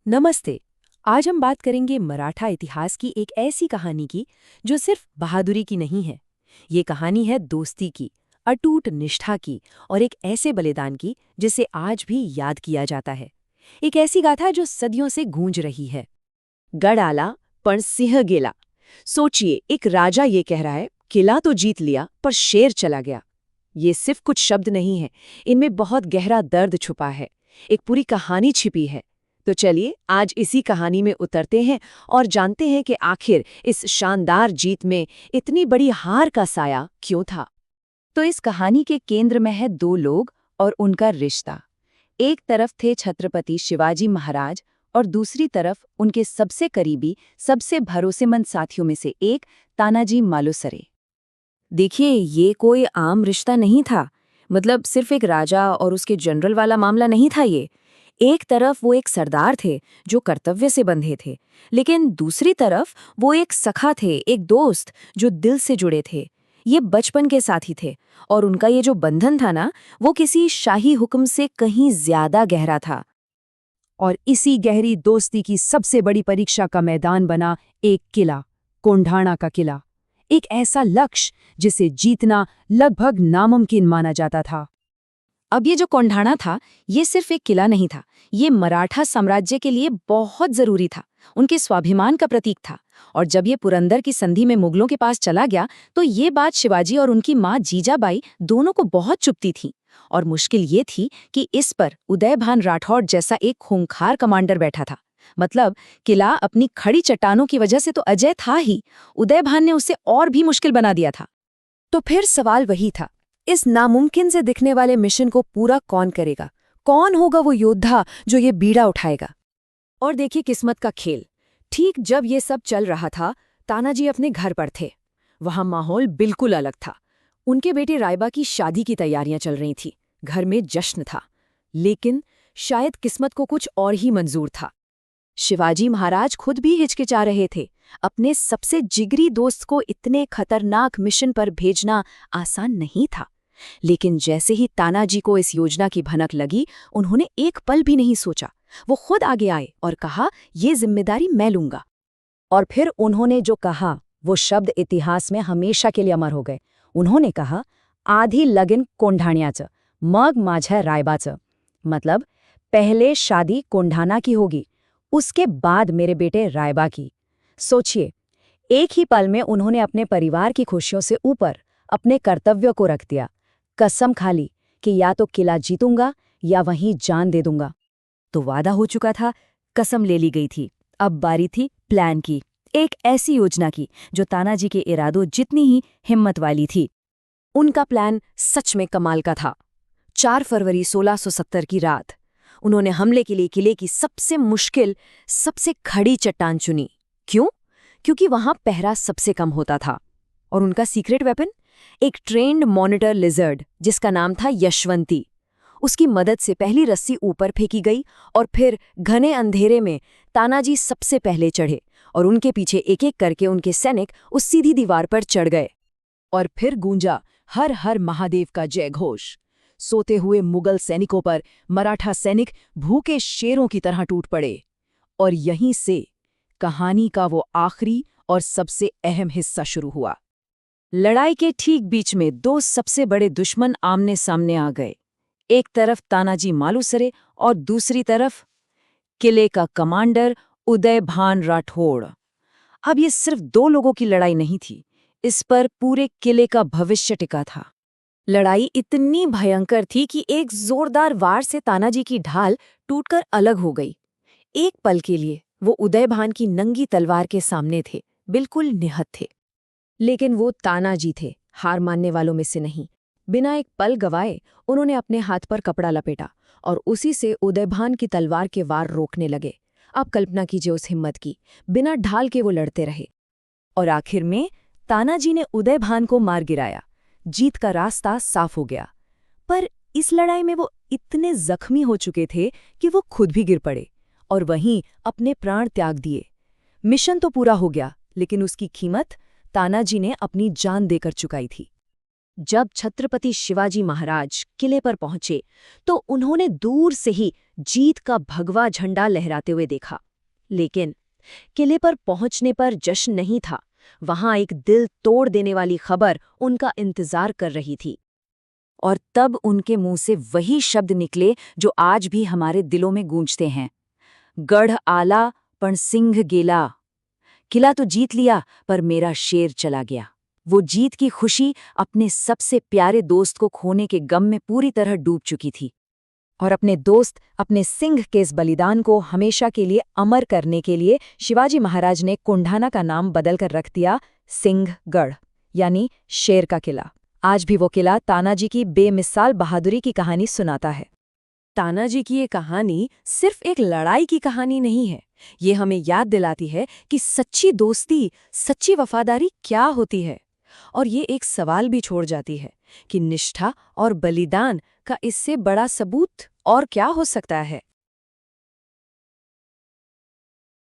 नमस्ते। आज हम बात करेंगे मराठा इतिहास की एक ऐसी कहानी की जो सिर्फ बहादुरी की नहीं है। ये कहानी है दोस्ती की, अटूट निष्ठा की और एक ऐसे बलिदान की जिसे आज भी याद किया जाता है। एक ऐसी गाथा जो सदियों से गूंज रही है। गढ़ आला पण सिंह गेला। सोचिए, एक राजा ये कह रहा है, किला तो जीत लिया पर शेर चला गया। ये सिर्फ कुछ शब्द नहीं है, इनमें बहुत गहरा दर्द छुपा है, एक पूरी कहानी छिपी है। तो चलिए आज इसी कहानी में उतरते हैं और जानते हैं कि आखिर इस शानदार जीत में इतनी बड़ी हार का साया क्यों था। तो इस कहानी के केंद्र में है दो लोग और उनका रिश्ता। एक तरफ थे छत्रपति शिवाजी महाराज और दूसरी तरफ उनके सबसे करीबी, सबसे भरोसेमंद साथियों में से एक तानाजी मालुसरे। देखिए, ये कोई आम रिश्ता नहीं था। मतलब सिर्फ एक राजा और उसके जनरल वाला मामला नहीं था ये। एक तरफ वो एक सरदार थे जो कर्तव्य से बंधे थे, लेकिन दूसरी तरफ वो एक सखा थे, एक दोस्त जो दिल से जुड़े थे। ये बचपन के साथी थे और उनका ये जो बंधन था ना, वो किसी शाही हुक्म से कहीं ज्यादा गहरा था। और इसी गहरी दोस्ती की सबसे बड़ी परीक्षा का मैदान बना एक किला, कोंढाणा का किला। एक ऐसा लक्ष्य जिसे जीतना लगभग नामुमकिन माना जाता था। अब ये जो कोंढाणा था, ये सिर्फ एक किला नहीं था, ये मराठा साम्राज्य के लिए बहुत जरूरी था, उनके स्वाभिमान का प्रतीक था। और जब ये पुरंदर की संधि में मुगलों के पास चला गया, तो ये बात शिवाजी और उनकी माँ जीजाबाई दोनों को बहुत चुभती थी। और मुश्किल ये थी कि इस पर उदयभान राठौड़ जैसा एक खूंखार कमांडर बैठा था। मतलब किला अपनी खड़ी चट्टानों की वजह से तो अजय था ही, उदयभान ने उसे और भी मुश्किल बना दिया था। तो फिर सवाल वही था, इस नामुमकिन से दिखने वाले मिशन को पूरा कौन करेगा? कौन होगा वो योद्धा जो ये बीड़ा उठाएगा? और देखिए किस्मत का खेल। ठीक जब ये सब चल रहा था, तानाजी अपने घर पर थे। वहां माहौल बिल्कुल अलग था। उनके बेटे रायबा की शादी की तैयारियां चल रही थी, घर में जश्न था। लेकिन शायद किस्मत को कुछ और ही मंजूर था। शिवाजी महाराज खुद भी हिचकिचा रहे थे। अपने सबसे जिगरी दोस्त को इतने खतरनाक मिशन पर भेजना आसान नहीं था। लेकिन जैसे ही तानाजी को इस योजना की भनक लगी, उन्होंने एक पल भी नहीं सोचा। वो खुद आगे आए और कहा, ये जिम्मेदारी मैं लूंगा। और फिर उन्होंने जो कहा, वो शब्द इतिहास में हमेशा के लिए अमर हो गए। उन्होंने कहा, आधी लगीन कोंढाण्याचं, मग माझ्या रायबाचं। मतलब पहले शादी कोंढाणा की होगी, उसके बाद मेरे बेटे रायबा की। सोचिए, एक ही पल में उन्होंने अपने परिवार की खुशियों से ऊपर अपने कर्तव्य को रख दिया। कसम खा ली कि या तो किला जीतूंगा या वहीं जान दे दूंगा। तो वादा हो चुका था, कसम ले ली गई थी। अब बारी थी प्लान की, एक ऐसी योजना की जो तानाजी के इरादों जितनी ही हिम्मत वाली थी। उनका प्लान सच में कमाल का था। 4 फरवरी 1670 की रात उन्होंने हमले के लिए किले की सबसे मुश्किल, सबसे खड़ी चट्टान चुनी। क्यों? क्योंकि वहां पहरा सबसे कम होता था। और उनका सीक्रेट वेपन, एक ट्रेन्ड मॉनिटर लिजर्ड जिसका नाम था यशवंती। उसकी मदद से पहली रस्सी ऊपर फेंकी गई और फिर घने अंधेरे में तानाजी सबसे पहले चढ़े और उनके पीछे एक एक करके उनके सैनिक उस सीधी दीवार पर चढ़ गए। और फिर गूंजा हर हर महादेव का जय घोष। सोते हुए मुगल सैनिकों पर मराठा सैनिक भूखे शेरों की तरह टूट पड़े। और यहीं से कहानी का वो आखिरी और सबसे अहम हिस्सा शुरू हुआ। लड़ाई के ठीक बीच में दो सबसे बड़े दुश्मन आमने सामने आ गए। एक तरफ तानाजी मालुसरे और दूसरी तरफ किले का कमांडर उदयभान राठौड़। अब ये सिर्फ 2 लोगों की लड़ाई नहीं थी, इस पर पूरे किले का भविष्य टिका था। लड़ाई इतनी भयंकर थी कि एक जोरदार वार से तानाजी की ढाल टूटकर अलग हो गई। एक पल के लिए वो उदयभान की नंगी तलवार के सामने थे, बिल्कुल निहत्थ थे। लेकिन वो तानाजी थे, हार मानने वालों में से नहीं। बिना एक पल गवाए उन्होंने अपने हाथ पर कपड़ा लपेटा और उसी से उदयभान की तलवार के वार रोकने लगे। आप कल्पना कीजिए उस हिम्मत की। बिना ढाल के वो लड़ते रहे और आखिर में तानाजी ने उदयभान को मार गिराया। जीत का रास्ता साफ हो गया। पर इस लड़ाई में वो इतने जख्मी हो चुके थे कि वो खुद भी गिर पड़े और वहीं अपने प्राण त्याग दिए। मिशन तो पूरा हो गया, लेकिन उसकी कीमत तानाजी ने अपनी जान देकर चुकाई थी। जब छत्रपति शिवाजी महाराज किले पर पहुंचे तो उन्होंने दूर से ही जीत का भगवा झंडा लहराते हुए देखा। लेकिन किले पर पहुंचने पर जश्न नहीं था। वहां एक दिल तोड़ देने वाली खबर उनका इंतजार कर रही थी। और तब उनके मुंह से वही शब्द निकले जो आज भी हमारे दिलों में गूंजते हैं, गढ़ आला पण सिंह गेला। किला तो जीत लिया, पर मेरा शेर चला गया। वो जीत की खुशी अपने सबसे प्यारे दोस्त को खोने के गम में पूरी तरह डूब चुकी थी। और अपने दोस्त, अपने सिंह के इस बलिदान को हमेशा के लिए अमर करने के लिए शिवाजी महाराज ने कोंढाना का नाम बदलकर रख दिया सिंहगढ़, यानी शेर का किला। आज भी वो किला तानाजी की बेमिसाल बहादुरी की कहानी सुनाता है। तानाजी की ये कहानी सिर्फ एक लड़ाई की कहानी नहीं है। ये हमें याद दिलाती है कि सच्ची दोस्ती, सच्ची वफादारी क्या होती है। और ये एक सवाल भी छोड़ जाती है कि निष्ठा और बलिदान का इससे बड़ा सबूत और क्या हो सकता है।